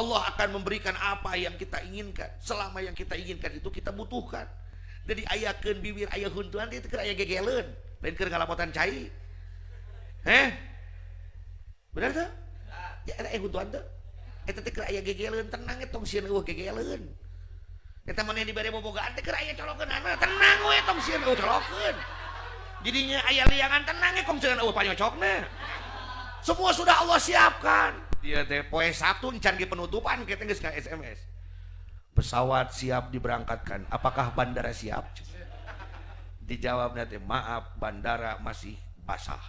Allah akan memberikan apa yang kita inginkan selama yang kita inginkan itu kita butuhkan. Jadi ayakeun bibir aya huntuan itu keur aya gegeleun, lain keur ngalapotan cai. Benar tuh? Ya ada huntuan tuh. Eta teh keur aya gegeleun, tenang tong sieun eueuh gegeleun. Eta mah dibere bobogaan teh keur aya colokeunana, tenang we tong sieun eueuh colokeun. Jadinya aya liangan tenang we kong sieun eueuh panyocokna. Semua sudah Allah siapkan. Dia teh poe Sabtu encan ge penutupan kita geus ka SMS. Pesawat siap diberangkatkan. Apakah bandara siap? Dijawab nanti maaf bandara masih basah.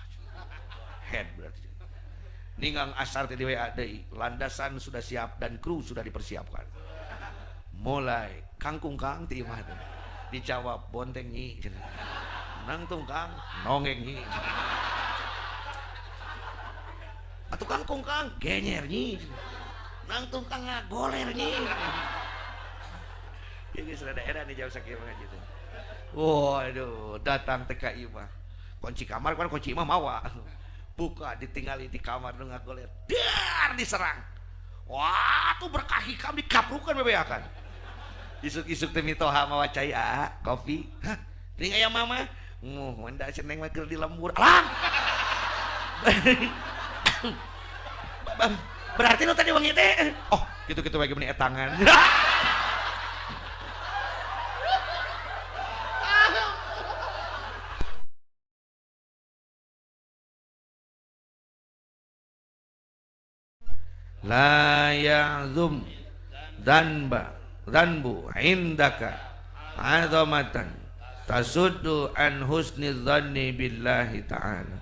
Head berarti. Ningang asar teh di WA deui, landasan sudah siap dan kru sudah dipersiapkan. Mulai kangkung kang ti imah teh. Dijawab bonteng nyi. Nangtung kang nongeng nyi. Atuh kangkung kang genyer nyi. Nangtung kang ngagoler nyi. Ya geus rada edan di jauh sakieu mah gitu. Waduh, datang teh ka imah. Kunci kamar kan kunci imah mawa. Buka ditinggali di kamar nu ngagoler. Dar diserang. Wah, tuh berkah hikam dikaprukan bebeakan. Isuk-isuk teh mitoha mawa cai kopi. Hah, ring aya mama. Manda ceneng mah keur di lembur. Alang. Berarti nu tadi wengi teh. Oh, gitu-gitu bagi meni etangan. La ya'zum dhanbu indaka azamatan tasuddu an husni dhanni billahi ta'ala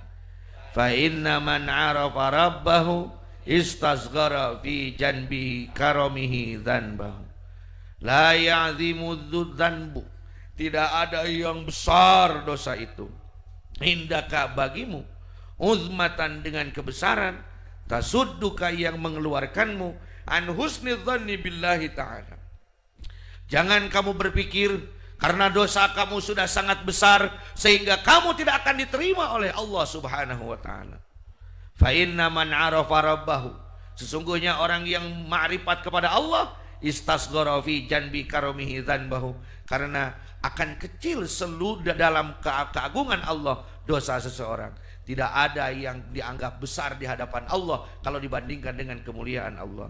fa inna man arafa rabbahu istasghara fi janbihi karamihi dhanbahu. La ya'zimu dhanbu, tidak ada yang besar dosa itu, indaka bagimu, uzmatan dengan kebesaran, tasudduka yang mengeluarkanmu an husni dhanni billahi ta'ala. Jangan kamu berpikir karena dosa kamu sudah sangat besar sehingga kamu tidak akan diterima oleh Allah subhanahu wa ta'ala. Fa inna man arafa rabbahu, sesungguhnya orang yang ma'rifat kepada Allah, istasghara fi janbi karamihi dhanbahu, karena akan kecil seluruh dalam keagungan Allah dosa seseorang. Tidak ada yang dianggap besar di hadapan Allah kalau dibandingkan dengan kemuliaan Allah.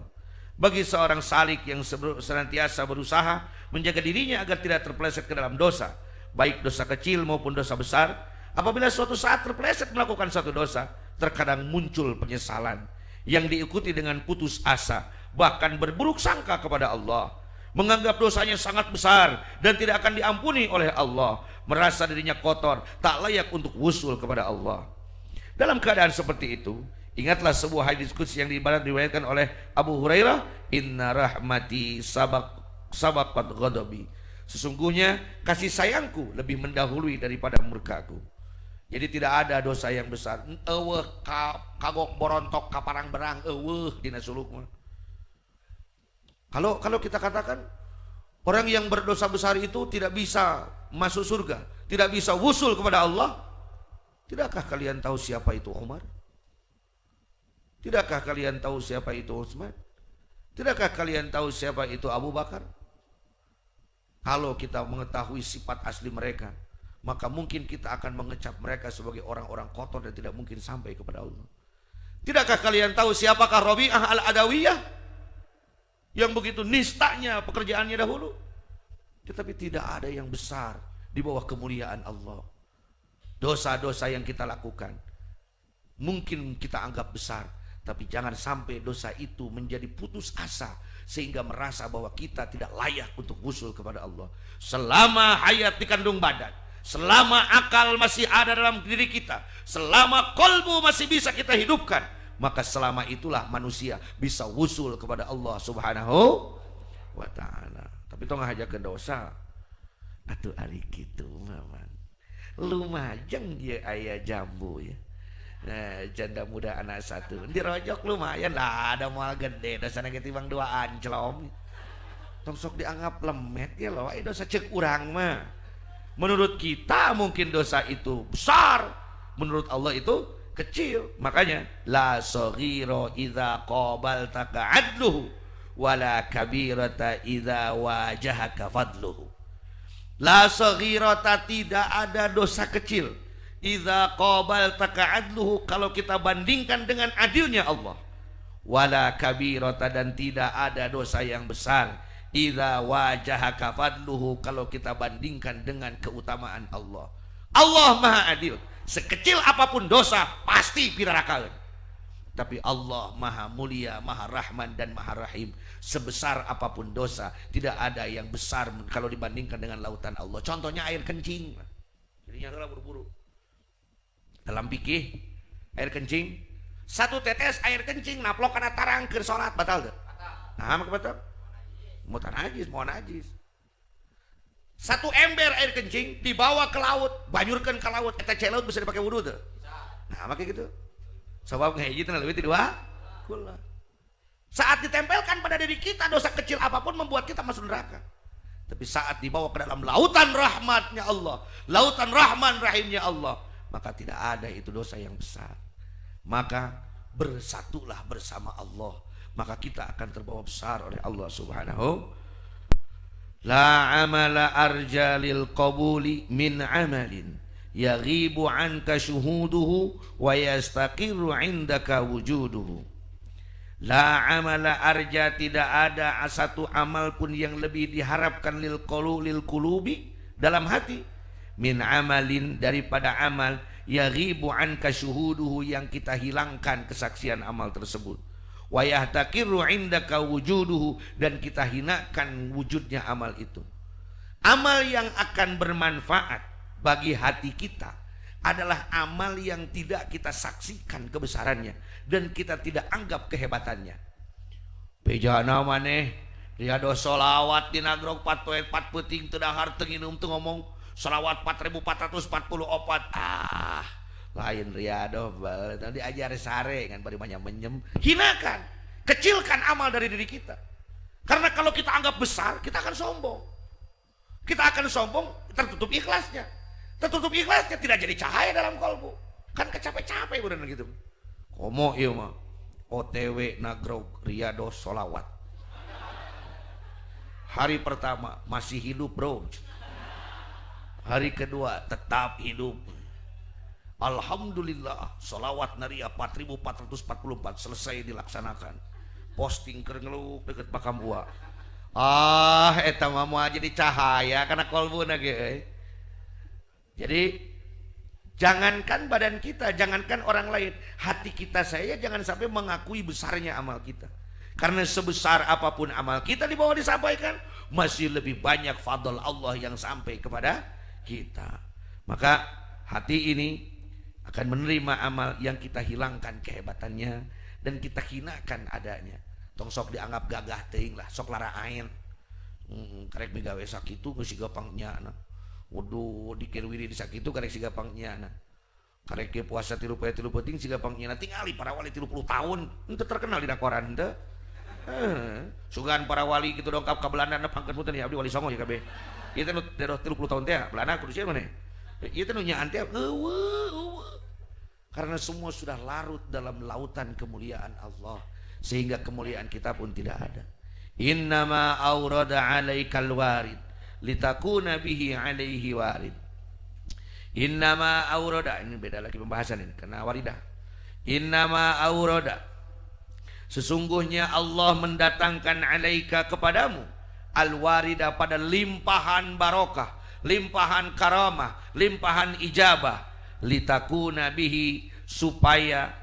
Bagi seorang salik yang senantiasa berusaha menjaga dirinya agar tidak terpeleset ke dalam dosa, baik dosa kecil maupun dosa besar, apabila suatu saat terpeleset melakukan satu dosa, terkadang muncul penyesalan yang diikuti dengan putus asa, bahkan berburuk sangka kepada Allah, menganggap dosanya sangat besar dan tidak akan diampuni oleh Allah, merasa dirinya kotor, tak layak untuk wusul kepada Allah. Dalam keadaan seperti itu, ingatlah sebuah hadis qudsi yang diriwayatkan oleh Abu Hurairah, inna rahmati sabaqat ghadabi, sesungguhnya kasih sayangku lebih mendahului daripada murkaku. Jadi tidak ada dosa yang besar. Eueuh kagok borontok ka parang berang eueuh dina suluk mah. Kalau kita katakan orang yang berdosa besar itu tidak bisa masuk surga, tidak bisa wusul kepada Allah, tidakkah kalian tahu siapa itu Umar? Tidakkah kalian tahu siapa itu Utsman? Tidakkah kalian tahu siapa itu Abu Bakar? Kalau kita mengetahui sifat asli mereka, maka mungkin kita akan mengecap mereka sebagai orang-orang kotor dan tidak mungkin sampai kepada Allah. Tidakkah kalian tahu siapakah Rabi'ah al-Adawiyah yang begitu nistanya pekerjaannya dahulu? Tetapi tidak ada yang besar di bawah kemuliaan Allah. Dosa-dosa yang kita lakukan mungkin kita anggap besar, tapi jangan sampai dosa itu menjadi putus asa sehingga merasa bahwa kita tidak layak untuk wusul kepada Allah. Selama hayat dikandung badan, selama akal masih ada dalam diri kita, selama kolbu masih bisa kita hidupkan, maka selama itulah manusia bisa wusul kepada Allah subhanahu wa ta'ala. Tapi itu ngajakeun dosa atuh ari kitu mah lumajeng ya aya jambu ya. Nah, janda muda anak satu dirojok lumayan lah, ada moal gede dosana ketimbang dua anclom. Tong sok dianggap lemet ya loh, dosa cek urang mah. Menurut kita mungkin dosa itu besar, menurut Allah itu kecil. Makanya la saghira idza qabalta ka'adluhu wala kabirata idza wajahaka fadluhu. La saghirata, tidak ada dosa kecil, idza qabaltaka adluhu, kalau kita bandingkan dengan adilnya Allah. Wala kabirata, dan tidak ada dosa yang besar, idza wajahaka fadluhu, kalau kita bandingkan dengan keutamaan Allah. Allah maha adil, sekecil apapun dosa pasti pirarakaeun. Tapi Allah maha mulia, maha rahman dan maha rahim. Sebesar apapun dosa, tidak ada yang besar kalau dibandingkan dengan lautan Allah. Contohnya air kencing. Jadi nyatalah buru-buru. Dalam fikih, air kencing, satu tetes air kencing naplok kana tarang keur salat batal teu? Nah, maka batal. Mau najis. Satu ember air kencing dibawa ke laut, banyurkan ke laut, eta cai laut bisa dipakai wudu teu? Nah, maka gitu. Sebab ngehiji teh leuwih ti dua kula. Saat ditempelkan pada diri kita dosa kecil apapun membuat kita masuk neraka. Tapi saat dibawa ke dalam lautan rahmatnya Allah, lautan rahman rahimnya Allah, maka tidak ada itu dosa yang besar. Maka bersatulah bersama Allah, maka kita akan terbawa besar oleh Allah Subhanahu. La amala arja lil qabuli min amalin yaghibu anka syuhuduhu wa yastaqirru indaka wujuduhu. La amala arja, tidak ada satu amal pun yang lebih diharapkan lil qulubi, dalam hati, min amalin, daripada amal, yaghibu anka syuhuduhu, yang kita hilangkan kesaksian amal tersebut, wa yahtaqiru indaka wujuduhu, dan kita hinakan wujudnya amal itu. Amal yang akan bermanfaat bagi hati kita adalah amal yang tidak kita saksikan kebesarannya dan kita tidak anggap kehebatannya. Bejana maneh dia do solawat di nagrog 4 poe 4 peuting teu dahar teu nginum teu ngomong solawat 4444. Lain riado bal tadi ajar sare ngan bari banyak menyem. Hinakan, kecilkan amal dari diri kita. Karena kalau kita anggap besar, kita akan sombong. Kita akan sombong, tertutup ikhlasnya. Tertutup ikhlasnya, tidak jadi cahaya dalam kolbu. Kan kecapek-capek bener gitu. Komo ieu mah OTW nagrog riado solawat. Hari pertama masih hidup bro. Hari kedua tetap hidup. Alhamdulillah, solawat naria 4444 selesai dilaksanakan. Posting keur ngelup deket makam ua. Eta mah moal jadi cahaya karena kolbuna ge. Jadi jangankan badan kita, jangankan orang lain, hati kita saya jangan sampai mengakui besarnya amal kita. Karena sebesar apapun amal kita di bawah disampaikan, masih lebih banyak fadl Allah yang sampai kepada kita. Maka hati ini akan menerima amal yang kita hilangkan kehebatannya dan kita hinakan adanya. Tong sok dianggap gagah teuing lah, sok lara ain. Karek migawe sakitu geus siga pangnyana. Waduh, dikir wiri di sakitu karek siga pangnyana. Karek ge puasa 3 poe 3 peuting siga pangnyana tingali para wali 30 tahun, henteu terkenal dina koran teu. Sugan para wali kitu dongkap ka Belanda nepangkeun punten ya abdi wali Songo ya kabeh. Ieu teh nu 30 tahun teh Belanda kudu sia maneh. Ieu teh nu nyaan teh eueuh. Karena semua sudah larut dalam lautan kemuliaan Allah, sehingga kemuliaan kita pun tidak ada. Innama aurada alaikal warid litakuna bihi alaihi warid. Innama aurada, ini beda lagi pembahasan ini karena waridah. Innama aurada, sesungguhnya Allah mendatangkan alaika kepadamu al-warida, pada limpahan barokah, limpahan karamah, limpahan ijabah, litakuna bihi, supaya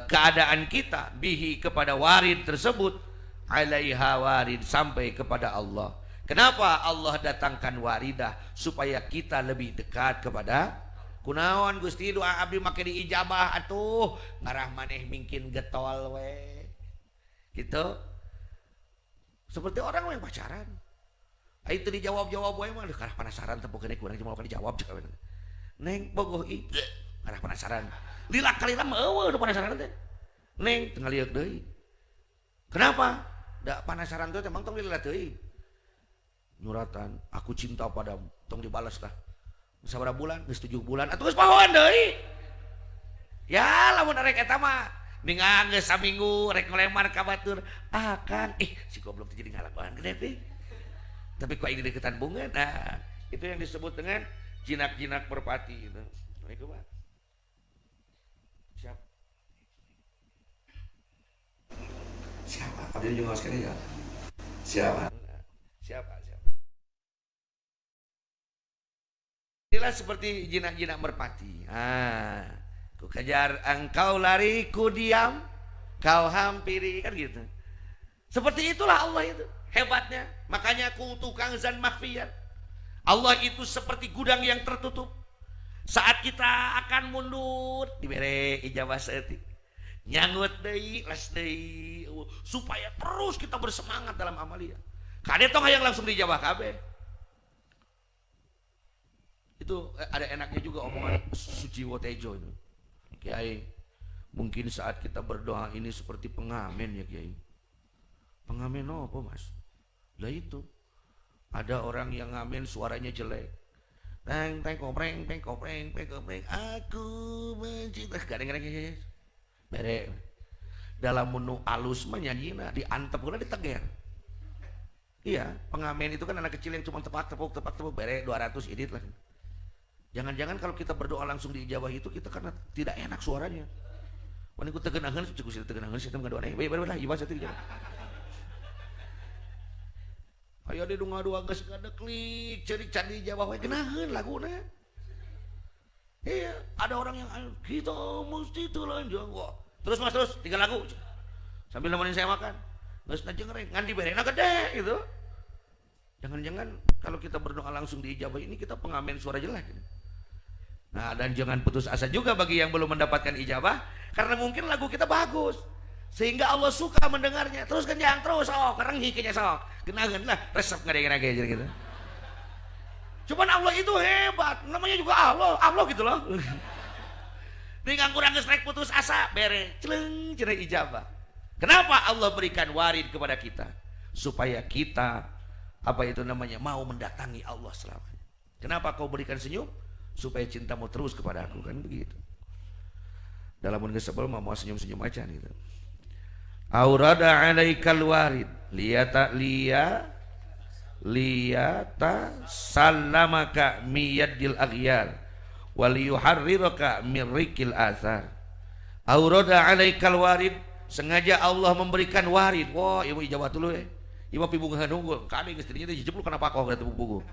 keadaan kita bihi kepada warid tersebut, alaiha warid, sampai kepada Allah. Kenapa Allah datangkan waridah? Supaya kita lebih dekat kepada kunaon Gusti, doa abdi make diijabah atuh ngarah maneh mungkin getol we gitu. Seperti orang yang pacaran itu dijawab-jawab we mah karena penasaran tempo kene kurang mau dijawab neng bogoh i karena penasaran lila kalila mah eueuh penasaran teh neng teu ngalieur deui. Kenapa da penasaran teh emang tong lila teuing nyuratan aku cinta padamu tong dibalas lah sabaraha bulan geus 7 bulan atuh geus pahoan deui ya lamun arek eta mah Ningang saminggu rek ngelemar ka batur. Kang, si goblok jadi ngalakuan gede teh. Tapi kok ini deketan bunga. Nah, itu yang disebut dengan jinak-jinak merpati itu. Nah, itu Pak. Siapa? Abdi juga sekali ya. Siapa? Siapa? Inilah seperti jinak-jinak merpati. Ku kejar engkau lari, ku diam, kau hampiri, kan gitu. Seperti itulah Allah itu hebatnya. Makanya ku tukang zan makhfiyat. Allah itu seperti gudang yang tertutup. Saat kita akan mundur, diberi ijabah seetik. Nyangut deui, las deui, supaya terus kita bersemangat dalam amalia. Kade tong hayang langsung dijabah kabeh. Itu ada enaknya juga omongan Sujiwo Tejo itu. Kiai, mungkin saat kita berdoa ini seperti pengamen ya Kiai. Pengamen apa Mas? Lah itu. Ada orang yang ngamen suaranya jelek. Teng teng kopreng teng kopreng teng kopreng. Aku mencinta gadeng-gadeng Kiai. Bere. Dalam menu alus menyanyina diantep kula diteger. Iya, pengamen itu kan anak kecil yang cuma tepuk bere 200 edit lah. Jangan-jangan kalau kita berdoa langsung diijabah itu kita karena tidak enak suaranya. Wani ku tegenaheun cukup sih tegenaheun sistem ngadoa. Bae lah ieu satu dijabah. Aya di ngadu geus ngadeklik ceurik can dijabah we geunaheun laguna. Iya, ada orang yang kita mesti telanjang kok. Terus Mas terus 3 lagu. Sambil nemenin saya makan. Geus najengreng ngan diberena gede gitu. Jangan-jangan kalau kita berdoa langsung diijabah ini kita pengamen suara jelek. Nah, dan jangan putus asa juga bagi yang belum mendapatkan ijabah karena mungkin lagu kita bagus sehingga Allah suka mendengarnya. Terus kenjang terus karang hikenya sok. Genaheun lah resep ngadenge gitu. Cuman Allah itu hebat, namanya juga Allah gitu loh. Dengan kurang geus putus asa, bere celeng cenah ijabah. Kenapa Allah berikan warid kepada kita? Supaya kita mau mendatangi Allah selamanya. Kenapa kau berikan senyum? Supaya cintamu terus kepada aku, kan begitu. Dalam mun sebel mau senyum-senyum aja gitu. Aurada alaikal warid liyata sallamaka miyadil aghyar wal yuharriraka mirrikil athar. Aurada alaikal warid, sengaja Allah memberikan warid. Wah, ibu ijabah dulu ya. Ibu pibungan nunggu, kali istrinya itu jejep lu kenapa kau kata buku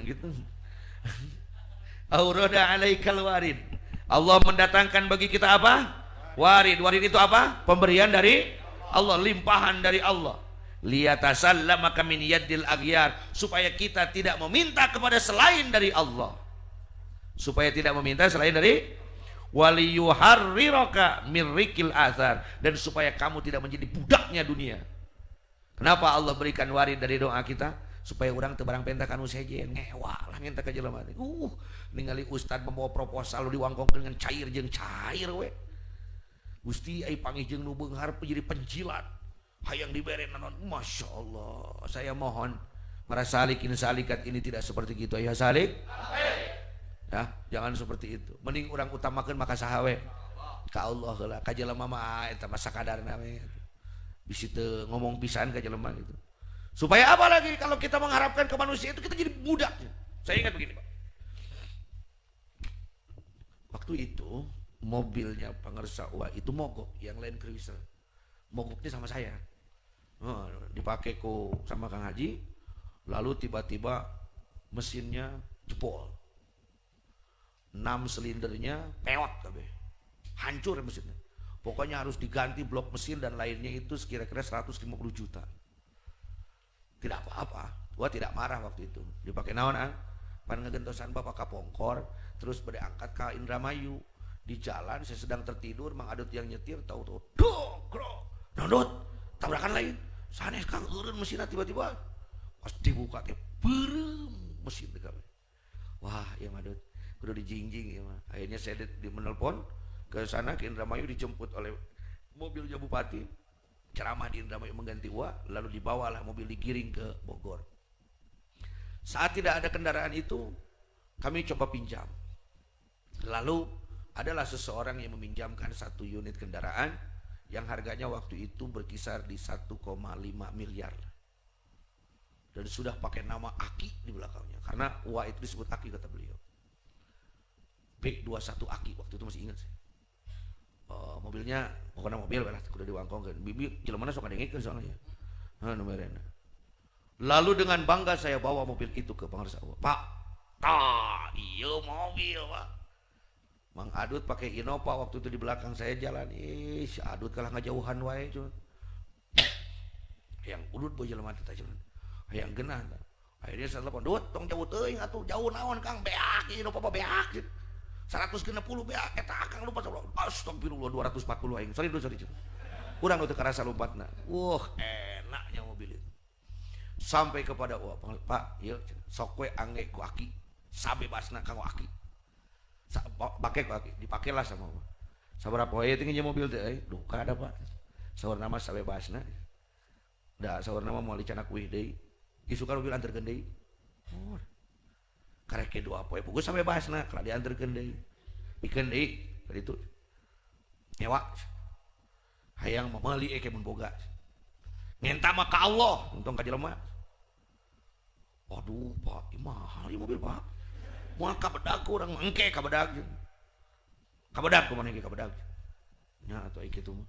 gitu. Aurada alaikal warid. Allah mendatangkan bagi kita apa? Warid. Warid itu apa? Pemberian dari Allah, limpahan dari Allah. Liyatasallama min yadil aghyar, supaya kita tidak meminta kepada selain dari Allah. Supaya tidak meminta selain dari waliyuharriraka mirrikil athar, dan supaya kamu tidak menjadi budaknya dunia. Kenapa Allah berikan warid dari doa kita? Supaya orang tebarang pentakan usejen ngewa lah ngenta ka jelema teh. Ningali ustad membawa proposal diwangkongkeun dengan cair jeung cair we. Gusti ai pangijeng nu beunghar jadi penjilat. Hayang dibere nanon. Masya Allah. Saya mohon para salikin salikat ini tidak seperti gitu ya salik. Ya, jangan seperti itu. Mending orang utamakeun maka saha we? Ka Allah heula. Ka jelema mah eta mah sakadarna we. Bisi teu ngomong pisan ka jelema gitu. Supaya apa lagi kalau kita mengharapkan ke manusia itu kita jadi budak. Saya ingat begini Pak. Waktu itu mobilnya Pangersa Wah itu mogok, yang Land Cruiser. Mogoknya sama saya. Dipakai sama Kang Haji. Lalu tiba-tiba mesinnya jebol. 6 silindernya pewak kabeh. Hancur mesinnya. Pokoknya harus diganti blok mesin dan lainnya itu kira-kira 150 juta. Tidak apa-apa, gua tidak marah waktu itu. Dipakai naon pan ngegentosan bapak kapongkor, terus berangkat ke Indramayu. Di jalan saya sedang tertidur, Mang Adut yang nyetir, tahu-tahu dok, nodot, tabrakan lain. Sanes Kang eureun mesinna tiba-tiba pas dibuka teh berem mesin teh kabeh. Wah, ya Adut, kudu dijingjing ya mah. Akhirnya saya menelpon ke sana ke Indramayu, dijemput oleh mobilnya bupati. Ceramah di Indramayu mengganti lalu dibawalah mobil digiring ke Bogor. Saat tidak ada kendaraan itu, kami coba pinjam. Lalu adalah seseorang yang meminjamkan satu unit kendaraan yang harganya waktu itu berkisar di 1,5 miliar. Dan sudah pakai nama Aki di belakangnya. Karena Wa itu disebut Aki kata beliau. B21 Aki waktu itu masih ingat sih. Mobilnya pokoknya mobil lah udah diwangkongkan. Bibi jelema sok ngadengikeun soalnya. Nomornya. Lalu dengan bangga saya bawa mobil itu ke pengarsa Allah. Pak, iya mobil Pak. Mang Adut pakai Innova waktu itu di belakang saya jalan. Si Adut kalah ngajauhan wae cuman. Yang udut boy jelema teh cuman. Hayang genah. Akhirnya saya telepon, "Dut, tong jauh teuing atuh, jauh naon Kang? Beak Innova beak." 160 beak eta Kang lupa astagfirullah 240 aing. Sorry. Urang teu karasa lompatna. Enaknya mobil itu. Sampai kepada Pak, ieu sok we angge ku Aki. Sabebasna kanggo Aki. Pakai ku Aki, dipakailah sama Pak. Sabaraha poe teh ngeunjeu mobil teh duka ada Pak. Saurna mah sabebasna. Da saurna mah moal dicanak wih deui. Isukan mobil anterkeun deui. Karek ke dua poe pugus sabebasna kalau dianterkeun deui. Pikeun deui ka ditu. Nyewa. Hayang meuli ke mun boga. Ngenta mah ka Allah, untung ka jelema. Waduh Pak, mahal ieu mobil Pak. Moal ka bedag urang engke ka bedag. Ka bedag kumaha ge ka bedag. Nya atuh ai kitu mah.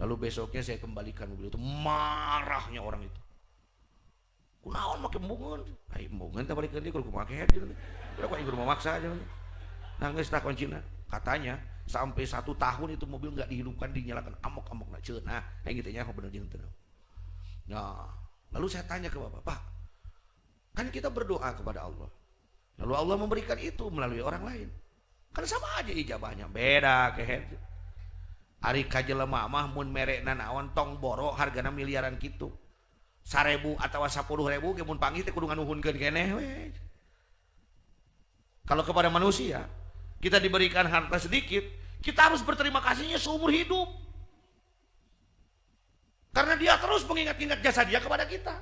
Lalu besoknya saya kembalikan mobil itu, marahnya orang itu. Kunaon make embungeun? Ai embungeun teh balikeun deui kudu kumaha kehet gitu. Udah kok ingin memaksa aja. Nangis tak kuncina. Katanya sampai 1 tahun itu mobil nggak dihidupkan, dinyalakan amok-amok na ceunah. Kayak gitu nya bener jeung teu. Nah, lalu saya tanya ke Bapak, "Pak, kan kita berdoa kepada Allah. Lalu Allah memberikan itu melalui orang lain. Kan sama aja ijabahnya, beda kehet. Ari ka jelema mah mun merekna naon tong boro hargana miliaran kitu. 1.000 atawa 10.000 ge mun panggih teh kudu nganuhunkeun keneh we. Kalau kepada manusia kita diberikan harta sedikit, kita harus berterima kasihnya seumur hidup. Karena dia terus mengingat-ingat jasa dia kepada kita.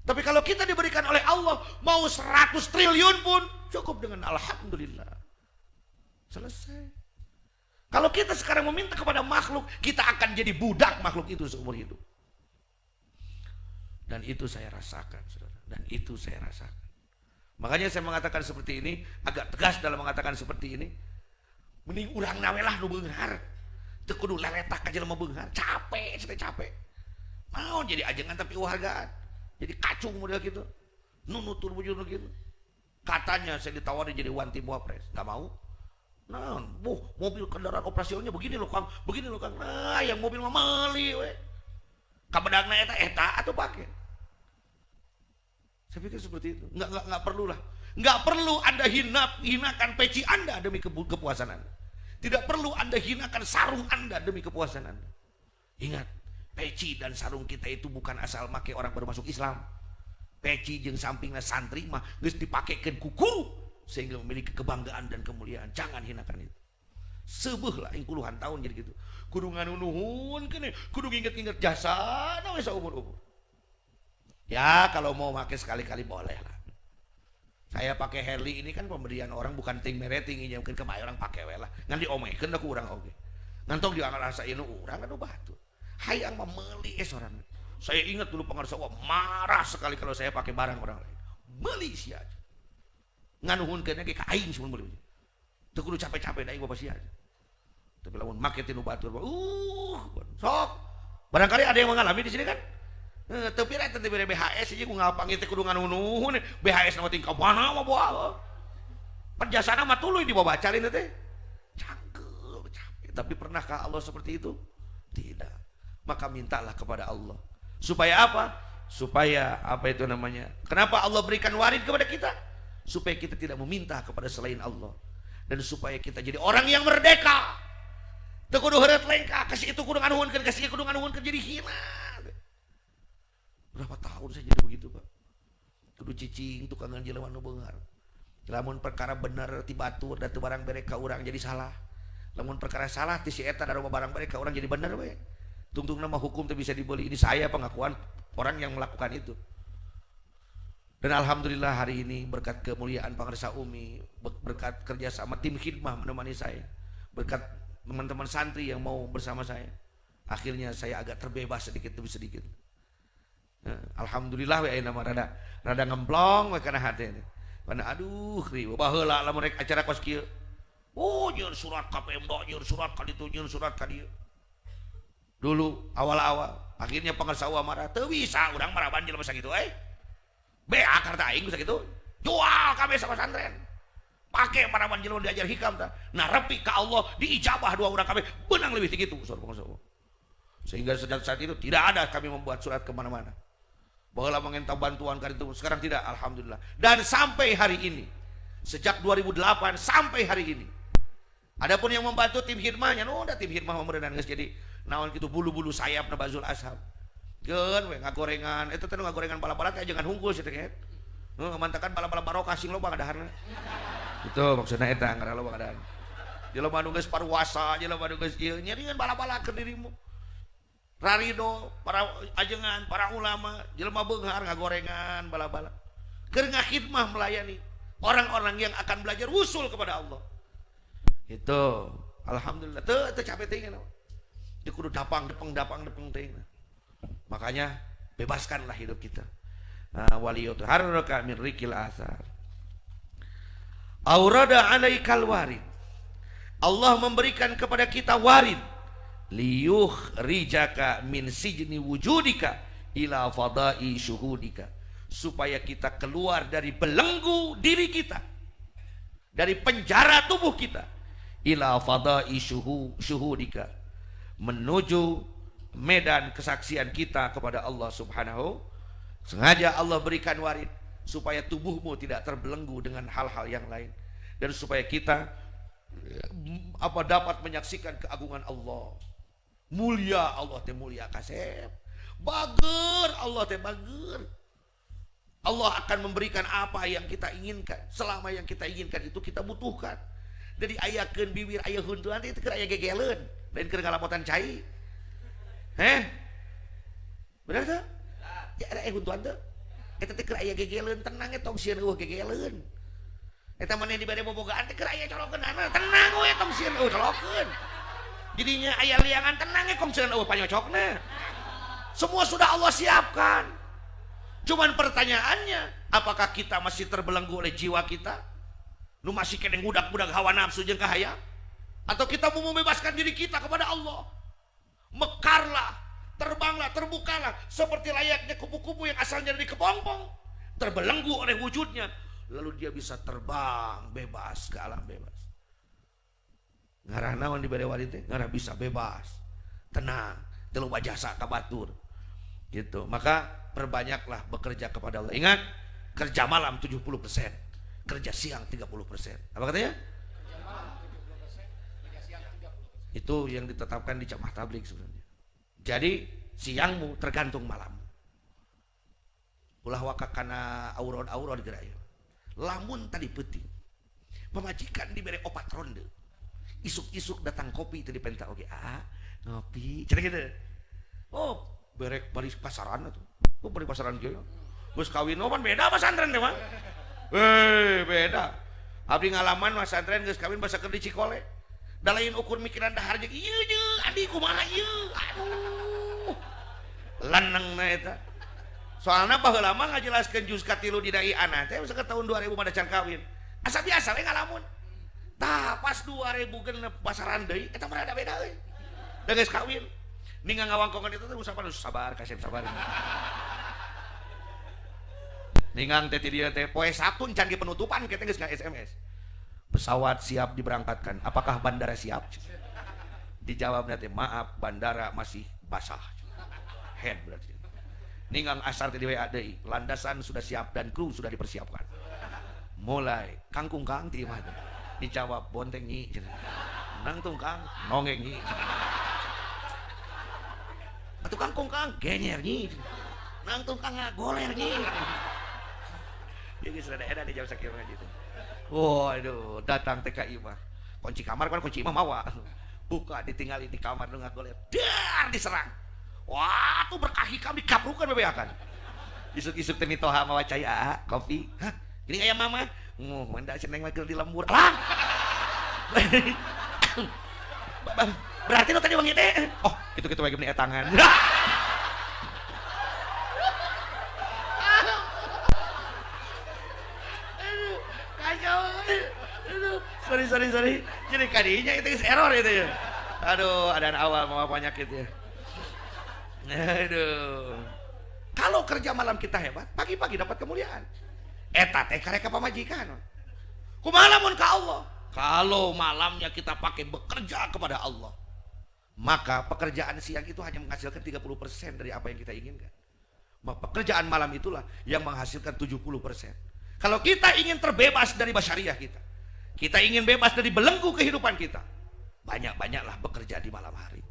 Tapi kalau kita diberikan oleh Allah mau 100 triliun pun cukup dengan alhamdulillah. Selesai. Kalau kita sekarang meminta kepada makhluk, kita akan jadi budak makhluk itu seumur hidup. Dan itu saya rasakan, saudara. Dan itu saya rasakan. Makanya saya mengatakan seperti ini, agak tegas dalam mengatakan seperti ini. Mending urang nawelah nu beunghar. Teu kudu leletak aja lemah beunghar. Capek, saya capek. Mau jadi ajengan tapi hargaan. Jadi kacung model gitu. Nunutur bujur gitu. Katanya saya ditawari jadi wanti wapres. Gak mau. Nah, mobil kendaraan operasionalnya begini loh Kang, begini loh Kang. Nah, yang mobil mah meuli we. Kabedagna eta atuh pake. Saya pikir seperti itu. Enggak perlu lah. Enggak perlu Anda hinakan peci Anda demi kepuasan Anda. Tidak perlu Anda hinakan sarung Anda demi kepuasan Anda. Ingat, peci dan sarung kita itu bukan asal make orang baru masuk Islam. Peci jeung sampingna santri mah geus dipakekeun ku guru sehingga memiliki kebanggaan dan kemuliaan. Jangan hinakan itu. Sebeuh lah puluhan tahun jadi gitu. Kudu nganunuhun kene, kudu nginget-nginget jasa na we saumur-umur. Ya kalau mau pakai sekali-kali boleh lah. Saya pakai Harley ini kan pemberian orang, bukan ting mereting nyamkeun ke bae orang pakai we lah. Ngan diomekeun ku urang oge. Ngantong di ngarasain urang anu batu. Hayang mah meuli sorangan. Saya ingat dulu pengarsa Allah marah sekali kalau saya pakai barang orang lain. Meuli sia aja. Nganuhunkeun ge ka aing mun meuli. Teu kudu capek-capek da aing bapak sia aja. Tapi lamun make tinu batur sok. Barangkali ada yang mengalami di sini kan? Teu pira teh BHS ieu ku ngapanggih teh kudu nganunuhun. BHS nama tingkah mana mah boal. Penjasana mah tuluy dibabacarin teh. Cangkeum, capek. Tapi pernahkah Allah seperti itu? Tidak. Maka mintalah kepada Allah. Supaya apa? Supaya apa itu namanya? Kenapa Allah berikan warid kepada kita? Supaya kita tidak meminta kepada selain Allah. Dan supaya kita jadi orang yang merdeka. Teu kudu heureut lengkah, kasih itu kudu nganuhunkeun, kasih kudu nganuhunkeun jadi hina. Berapa tahun saya jadi begitu, Pak? Kudu cicing tukangan jelema nu beunghar. Lamun perkara bener ti batur da teu barang bere ka urang jadi salah. Lamun perkara salah ti si eta da barang bere ka urang jadi bener we. Tung-tung, tungtung-tungtung nama hukum teh bisa dibeli. Ini saya pengakuan orang yang melakukan itu. Sebeuh lah ingkuluhan tahun jadi gitu. Kudu cicing tukangan jelema nu beunghar. Lamun perkara salah ti si eta da barang bere ka urang jadi bener we. Tung-tung nama hukum teh bisa dibeli. Ini saya pengakuan orang yang melakukan itu. Dan alhamdulillah hari ini berkat kemuliaan Pangarsa Umi, berkat kerja sama tim khidmah menemani saya, berkat teman-teman santri yang mau bersama saya, akhirnya saya agak terbebas sedikit demi sedikit. Alhamdulillah we nama rada ngemplong we kana hate. Karena aduh riweuh baheula lamun rek acara kos kieu. Oh, nyieun surat ka Pemda, nyieun surat ka ditu, nyieun surat ka dieu. Dulu awal-awal, akhirnya Pangarsa marah, teu bisa urang maraban jelema sakitu beak harta aing sakitu. Jual kabeh sama pesantren. Pake maraban jelema diajar hikam tah. Nah, repi ka Allah diijabah dua urang kabeh benang leuwih ti kitu Pangarsa. Sehingga sejak saat itu tidak ada kami membuat surat kemana-mana. Baheula mengenta bantuan ka ditu, sekarang tidak, alhamdulillah. Dan sampai hari ini, sejak 2008 sampai hari ini. Adapun yang membantu tim khidmahnya, udah tim khidmah memerenan geus jadi naon kitu bulu-bulu sayap na Bazul Ashab. Geun we ngagorengan, eta teh ngagorengan bala-bala teh jangan hungkul sia teh. Ngamantakan bala-bala barokah sing loba ngadaharna. Itu maksudna eta ngara loba ngadahan. Jelema nu geus parwasa, jelema nu geus ieu nyeringan bala-bala ke dirimu. Rarido, para ajengan, para ulama, jelema beunghar ngagorengan bala-bala. Keur ngakhidmah melayani orang-orang yang akan belajar usul kepada Allah. Itu alhamdulillah teu capek teh ngana. Teu kudu dapang teh. Makanya bebaskanlah hidup kita. Waliyatu harraka min rikil asar. Aurada alaikal warid. Allah memberikan kepada kita warid. Liyuh rijaka min sijni wujudika ila fadai syuhudika. Supaya kita keluar dari belenggu diri kita, dari penjara tubuh kita, ila fadai syuhudika, menuju medan kesaksian kita kepada Allah Subhanahu. Sengaja Allah berikan warid supaya tubuhmu tidak terbelenggu dengan hal-hal yang lain, dan supaya kita dapat menyaksikan keagungan Allah. Mulia Allah teh mulia kasep. Bager Allah teh bager. Allah akan memberikan apa yang kita inginkan. Selama yang kita inginkan itu kita butuhkan. Jadi ayakeun bibir aya huntuan teh keur aya gegeleun, lain keur ngalapotan cai. Benar teh? Ya aya huntuan teh. Eta teh keur aya gegeleun, tenang tong sieun eueuh gegeleun. Eta maneh dibade bobogaan teh keur aya colokeunana, tenang we tong sieun eueuh colokeun. Jadinya aya liangan tenang kong sieun eueuh panyocokna. Semua sudah Allah siapkan. Cuman pertanyaannya, apakah kita masih terbelenggu oleh jiwa kita? Nu masih kene ngudak-ngudak hawa nafsu jeung kahaya? Atau kita mau membebaskan diri kita kepada Allah? Mekarlah, terbanglah, terbukalah seperti layaknya kupu-kupu yang asalnya dari kepompong, terbelenggu oleh wujudnya, lalu dia bisa terbang bebas ke alam bebas. Ngarah naon dibere warid teh? Ngarah bisa bebas, tenang, teu loba jasa ka batur. Gitu. Maka perbanyaklah bekerja kepada Allah. Ingat, kerja malam 70%, kerja siang 30%. Apa katanya? Kerja malam 70%, kerja siang 30%. Itu yang ditetapkan di Jamaah Tabligh sebenarnya. Jadi siangmu tergantung malam. Ulah waka kana aurod-aurod geura. Lamun tadi peuting. Pamajikan dibere opat ronde. Isuk-isuk datang kopi tadi penta oge. Ngopi. Cenah kitu. Oh, berek bari pasaran atuh. Oh, bari pasaran kieu. Geus kawin pan beda pesantren teh mah. Beda. Abdi ngalaman pesantren geus kawin basa keur di Cikole. Da lain ukur mikiran dahar jeung ieu adi kumaha ieu. Aduh. Lanengna eta. Soalna baheula mah ngajelaskeun juz katilu di dai anak teh sakeun tahun 2000 mah can kawin. Asa biasa we ngalamun. Tah pas 2000 genep pasaran deui eta mah rada beda euy. Da geus kawin. Ninga ngawangkongan itu teh usapan sabar kasep sabar. Ningang teh dia teh poe Sabtu can ge penutupan kita geus nge-SMS. Pesawat siap diberangkatkan. Apakah bandara siap? Dijawabnya teh maaf, bandara masih basah. Head berarti. Ningang asar teh di WA deui. Landasan sudah siap dan kru sudah dipersiapkan. Mulai kangkung kang ti mah. Dijawab bonteng nyi. Nangtung kang nongeng nyi. Atuh kangkung kang genyer nyi. Nangtung kang goler nyi. Jadi sudah ada di jam sakieu gitu. Waduh, datang TKI mah. Kunci kamar kan kunci mah mawa. Buka ditinggali di kamar nu ngagoler. Dar diserang. Wah, tuh berkah hikam dikaprukan bebeakan. isuk-isuk teh mitoha mawa cai kopi. Hah, ini aya mama. Manda ceneng mah di lembur. Alah. Berarti lo tadi wangi teh. Oh, gitu-gitu wae geuning tangan. Sorry. Jadi kadinya itu error itu ya. Aduh, ada awal mau penyakit ya. Aduh. Kalau kerja malam kita hebat, pagi-pagi dapat kemuliaan. Eta teh kareka pamajikan. Kumaha lamun ka Allah? Kalau malamnya kita pakai bekerja kepada Allah, maka pekerjaan siang itu hanya menghasilkan 30% dari apa yang kita inginkan. Maka pekerjaan malam itulah yang menghasilkan 70%. Kalau kita ingin terbebas dari basyariah kita ingin bebas dari belenggu kehidupan kita, banyak-banyaklah bekerja di malam hari.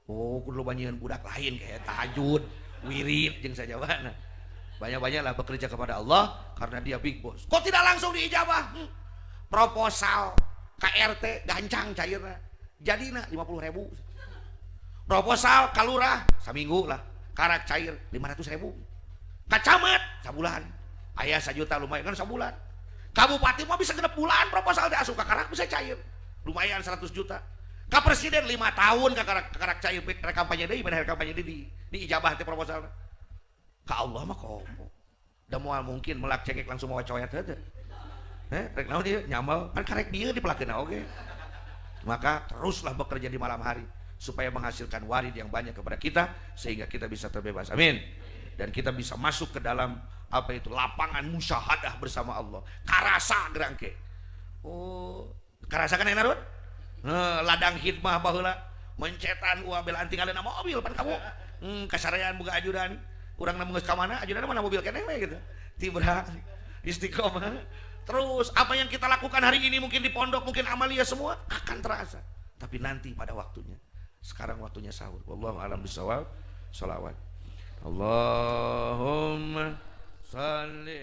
Oh, kudu banyakan budak lain kayak tahajud, wirid jeung sajawana. Banyak-banyaklah bekerja kepada Allah karena dia big boss. Kok tidak langsung diijabah? Proposal KRT gancang cairna. Jadina 50.000. Proposal kalurah saminggu lah. Karak cair 500.000. Kacamat sabulan. Aya 1 juta lumayan kan sabulan. Kabupaten mah bisa 6 bulan proposal teh asup ka karak bisa cair. Lumayan 100 juta. Ka presiden 5 tahun ka karak cair rek kampanye deui bener kampanye deui di ijabah teh proposal. Ka Allah mah komo. Da moal mungkin melak cekek langsung mawa coyat teh. Rek naon dia nyamal kan karek dieu dipelakeun oge. Maka teruslah bekerja di malam hari supaya menghasilkan warid yang banyak kepada kita sehingga kita bisa terbebas. Amin. Dan kita bisa masuk ke dalam apa itu lapangan musyahadah bersama Allah. Karasa gerangke. Oh, karasa kan enak, ladang khidmah baheula mencetan uang bela tinggalin mobil pan kamu. Kasarean boga ajudan. Urang na geus ka mana ajudan mana mobil keneh we gitu. Tibra istiqomah. Terus apa yang kita lakukan hari ini mungkin di pondok, mungkin amalia semua akan terasa. Tapi nanti pada waktunya. Sekarang waktunya sahur. Wallahu a'lam bishawab. Shalawat. Allahumma salli